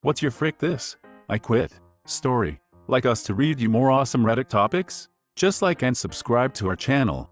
What's your frick this? I quit story. Like us to read you more awesome Reddit topics? Just like and subscribe to our channel.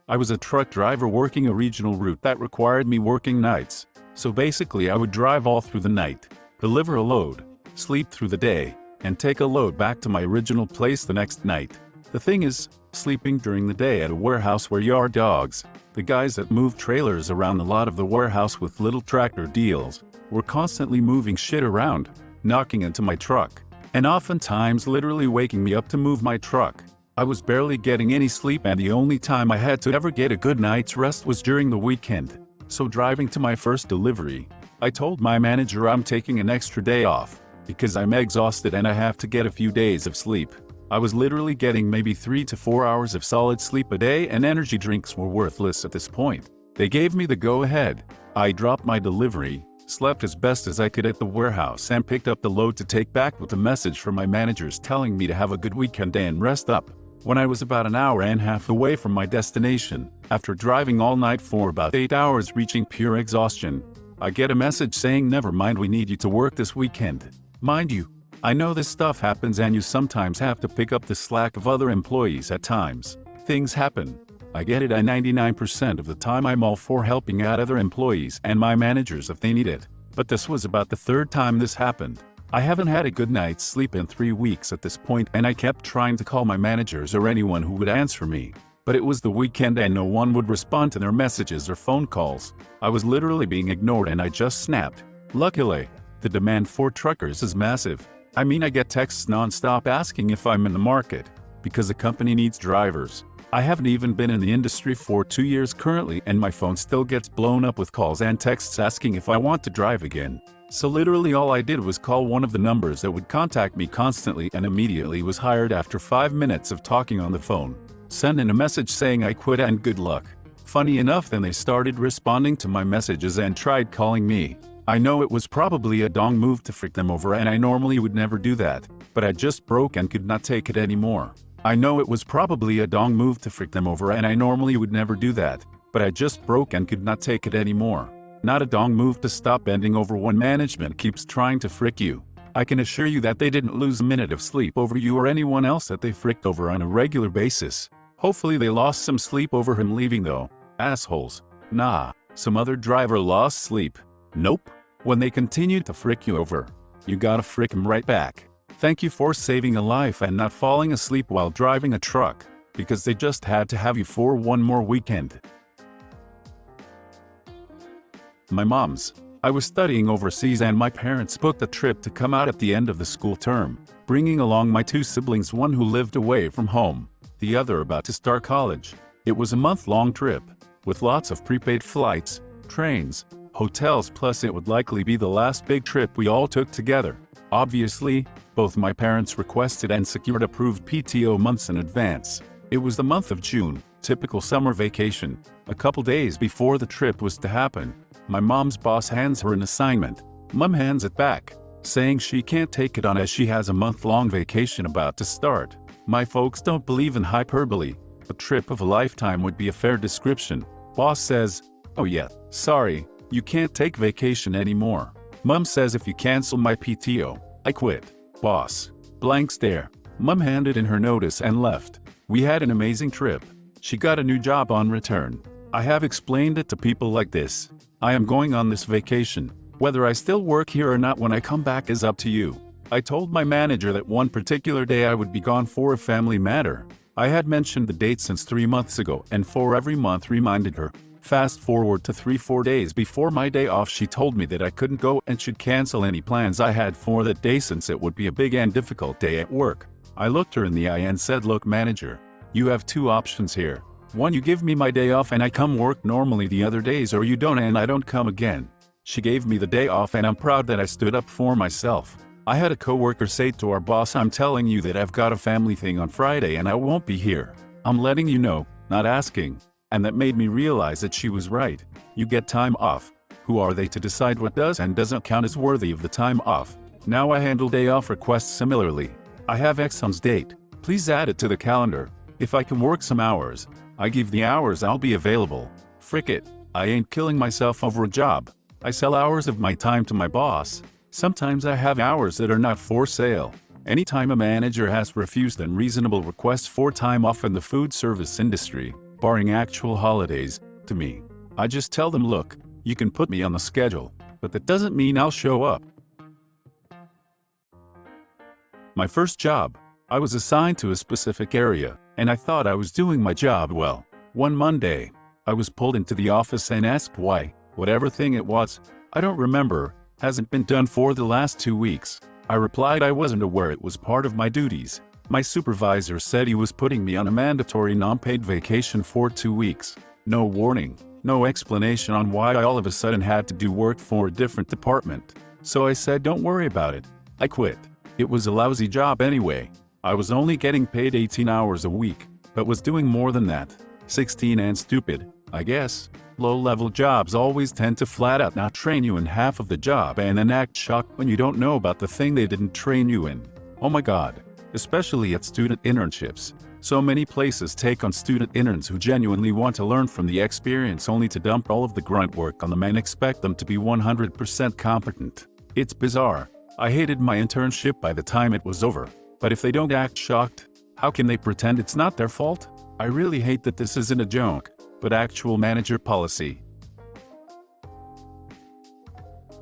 I was a truck driver working a regional route that required me working nights. So basically I would drive all through the night, deliver a load, sleep through the day, and take a load back to my original place the next night. The thing is, sleeping during the day at a warehouse where yard dogs, the guys that move trailers around the lot of the warehouse with little tractor deals, were constantly moving shit around, knocking into my truck, and oftentimes literally waking me up to move my truck. I was barely getting any sleep, and the only time I had to ever get a good night's rest was during the weekend. So driving to my first delivery, I told my manager I'm taking an extra day off, because I'm exhausted and I have to get a few days of sleep. I was literally getting maybe 3 to 4 hours of solid sleep a day, and energy drinks were worthless at this point. They gave me the go-ahead. I dropped my delivery, slept as best as I could at the warehouse, and picked up the load to take back with a message from my managers telling me to have a good weekend and rest up. When I was about an hour and a half away from my destination, after driving all night for about 8 hours reaching pure exhaustion, I get a message saying, "Never mind, we need you to work this weekend." Mind you, I know this stuff happens and you sometimes have to pick up the slack of other employees at times. Things happen. I get it, and 99% of the time I'm all for helping out other employees and my managers if they need it. But this was about the third time this happened. I haven't had a good night's sleep in 3 weeks at this point, and I kept trying to call my managers or anyone who would answer me. But it was the weekend and no one would respond to their messages or phone calls. I was literally being ignored and I just snapped. Luckily, the demand for truckers is massive. I mean, I get texts non-stop asking if I'm in the market, because the company needs drivers. I haven't even been in the industry for 2 years currently, and my phone still gets blown up with calls and texts asking if I want to drive again. So literally all I did was call one of the numbers that would contact me constantly, and immediately was hired after 5 minutes of talking on the phone. Sent in a message saying I quit and good luck. Funny enough, then they started responding to my messages and tried calling me. I know it was probably a dong move to frick them over, and I normally would never do that, but I just broke and could not take it anymore. I know it was probably a dong move to frick them over, and I normally would never do that, but I just broke and could not take it anymore. Not a dong move to stop bending over when management keeps trying to frick you. I can assure you that they didn't lose a minute of sleep over you or anyone else that they fricked over on a regular basis. Hopefully they lost some sleep over him leaving though. Assholes. Nah, some other driver lost sleep. Nope. When they continued to frick you over, you gotta frick them right back. Thank you for saving a life and not falling asleep while driving a truck, because they just had to have you for one more weekend. My mom's. I was studying overseas and my parents booked a trip to come out at the end of the school term, bringing along my 2 siblings, one who lived away from home, the other about to start college. It was a month-long trip, with lots of prepaid flights, trains, hotels, plus it would likely be the last big trip we all took together. Obviously, both my parents requested and secured approved PTO months in advance. It was the month of June, typical summer vacation. A couple days before the trip was to happen, my mom's boss hands her an assignment. Mom hands it back, saying she can't take it on as she has a month-long vacation about to start. My folks don't believe in hyperbole. A trip of a lifetime would be a fair description. Boss says, "Oh yeah, sorry, you can't take vacation anymore." Mom says, "If you cancel my PTO, I quit." Boss. Blank stare. Mom handed in her notice and left. We had an amazing trip. She got a new job on return. I have explained it to people like this. I am going on this vacation. Whether I still work here or not when I come back is up to you. I told my manager that one particular day I would be gone for a family matter. I had mentioned the date since 3 months ago, and for every month reminded her. Fast forward to 3-4 days before my day off, she told me that I couldn't go and should cancel any plans I had for that day since it would be a big and difficult day at work. I looked her in the eye and said, "Look, manager, you have 2 options here. One, you give me my day off and I come work normally the other days, or you don't and I don't come again." She gave me the day off, and I'm proud that I stood up for myself. I had a coworker say to our boss, "I'm telling you that I've got a family thing on Friday and I won't be here. I'm letting you know, not asking." And that made me realize that she was right. You get time off. Who are they to decide what does and doesn't count as worthy of the time off? Now I handle day off requests similarly. I have X on date. Please add it to the calendar. If I can work some hours, I give the hours I'll be available. Frick it, I ain't killing myself over a job. I sell hours of my time to my boss. Sometimes I have hours that are not for sale. Anytime a manager has refused unreasonable requests for time off in the food service industry, barring actual holidays, to me, I just tell them, look, you can put me on the schedule, but that doesn't mean I'll show up. My first job, I was assigned to a specific area, and I thought I was doing my job well. One Monday, I was pulled into the office and asked why, whatever thing it was, I don't remember, hasn't been done for the last 2 weeks. I replied I wasn't aware it was part of my duties. My supervisor said he was putting me on a mandatory non-paid vacation for 2 weeks. No warning, no explanation on why I all of a sudden had to do work for a different department. So I said don't worry about it. I quit. It was a lousy job anyway. I was only getting paid 18 hours a week, but was doing more than that. 16 and stupid, I guess. Low-level jobs always tend to flat out not train you in half of the job and then act shocked when you don't know about the thing they didn't train you in. Oh my god. Especially at student internships. So many places take on student interns who genuinely want to learn from the experience only to dump all of the grunt work on them and expect them to be 100% competent. It's bizarre. I hated my internship by the time it was over. But if they don't act shocked, how can they pretend it's not their fault? I really hate that this isn't a joke, but actual manager policy.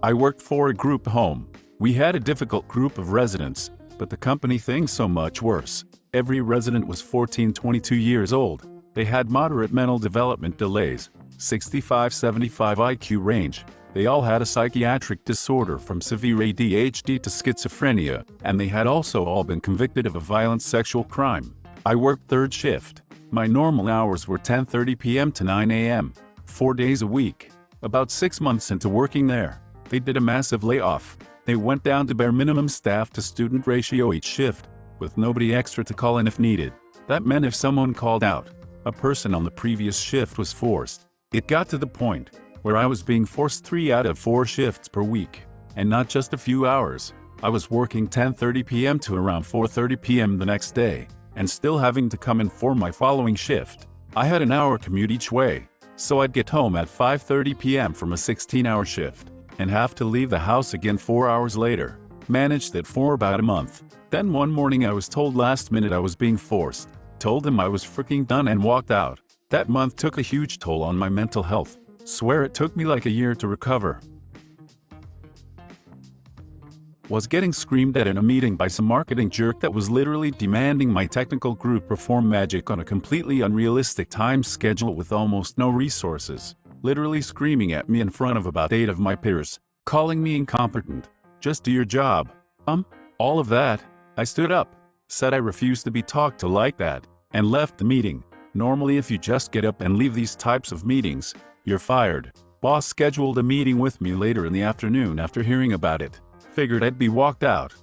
I worked for a group home. We had a difficult group of residents, but the company thing so much worse. Every resident was 14-22 years old. They had moderate mental development delays, 65-75 IQ range. They all had a psychiatric disorder from severe ADHD to schizophrenia, and they had also all been convicted of a violent sexual crime. I worked third shift. My normal hours were 10:30 p.m. to 9 a.m., 4 days a week. About 6 months into working there, they did a massive layoff. They went down to bare minimum staff to student ratio each shift, with nobody extra to call in if needed. That meant if someone called out, a person on the previous shift was forced. It got to the point where I was being forced 3 out of 4 shifts per week, and not just a few hours. I was working 10:30 p.m. to around 4:30 p.m. the next day, and still having to come in for my following shift. I had an hour commute each way, so I'd get home at 5:30 p.m. from a 16-hour shift, and have to leave the house again 4 hours later. Managed it for about a month. Then one morning I was told last minute I was being forced. Told them I was freaking done and walked out. That month took a huge toll on my mental health. Swear it took me like a year to recover. Was getting screamed at in a meeting by some marketing jerk that was literally demanding my technical group perform magic on a completely unrealistic time schedule with almost no resources. Literally screaming at me in front of about 8 of my peers, calling me incompetent. Just do your job. All of that. I stood up, said I refused to be talked to like that, and left the meeting. Normally if you just get up and leave these types of meetings, you're fired. Boss scheduled a meeting with me later in the afternoon after hearing about it. Figured I'd be walked out.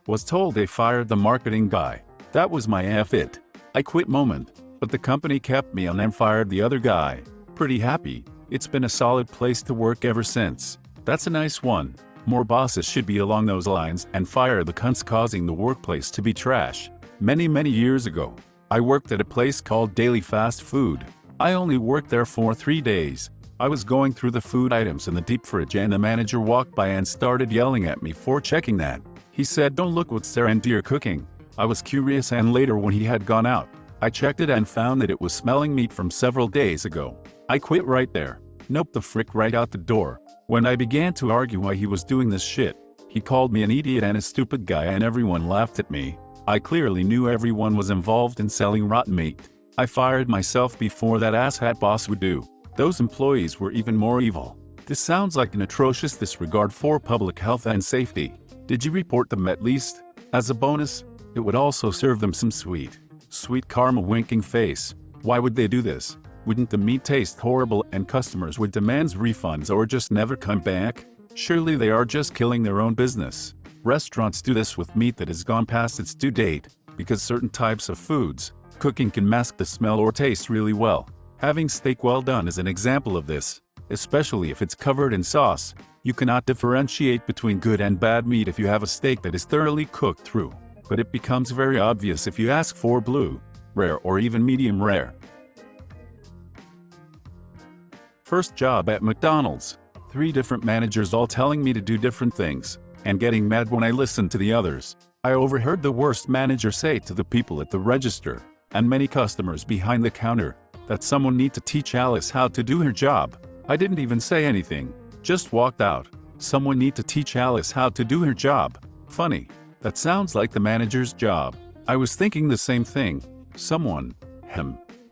Was told they fired the marketing guy. That was my it. I quit moment, but the company kept me on and fired the other guy. Pretty happy. It's been a solid place to work ever since. That's a nice one. More bosses should be along those lines and fire the cunts causing the workplace to be trash. Many years ago, I worked at a place called Daily Fast Food. I only worked there for 3 days. I was going through the food items in the deep fridge and the manager walked by and started yelling at me for checking that. He said, "Don't look what's there and you're cooking." I was curious, and later when he had gone out, I checked it and found that it was smelling meat from several days ago. I quit right there. Nope, the frick, right out the door. When I began to argue why he was doing this shit, he called me an idiot and a stupid guy and everyone laughed at me. I clearly knew everyone was involved in selling rotten meat. I fired myself before that asshat boss would do. Those employees were even more evil. This sounds like an atrocious disregard for public health and safety. Did you report them at least? As a bonus, it would also serve them some sweet karma winking face. Why would they do this? Wouldn't the meat taste horrible and customers would demand refunds or just never come back? Surely they are just killing their own business. Restaurants do this with meat that has gone past its due date, because certain types of foods, cooking can mask the smell or taste really well. Having steak well done is an example of this, especially if it's covered in sauce. You cannot differentiate between good and bad meat if you have a steak that is thoroughly cooked through, but it becomes very obvious if you ask for blue, rare or even medium rare. First job at McDonald's. 3 different managers all telling me to do different things, and getting mad when I listened to the others. I overheard the worst manager say to the people at the register, and many customers behind the counter, that someone need to teach Alice how to do her job. I didn't even say anything, just walked out. Someone need to teach Alice how to do her job. Funny. That sounds like the manager's job. I was thinking the same thing. Someone.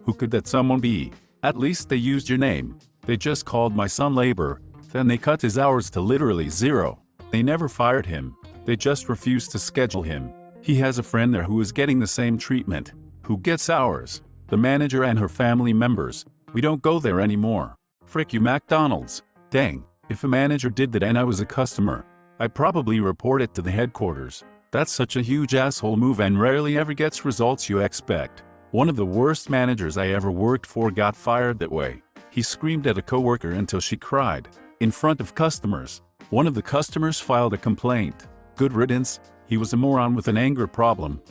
Who could that someone be? At least they used your name. They just called my son labor, then they cut his hours to literally 0. They never fired him. They just refused to schedule him. He has a friend there who is getting the same treatment. Who gets hours? The manager and her family members. We don't go there anymore. Frick you McDonald's. Dang. If a manager did that and I was a customer, I'd probably report it to the headquarters. That's such a huge asshole move and rarely ever gets results you expect. One of the worst managers I ever worked for got fired that way. He screamed at a coworker until she cried. In front of customers. One of the customers filed a complaint. Good riddance. He was a moron with an anger problem.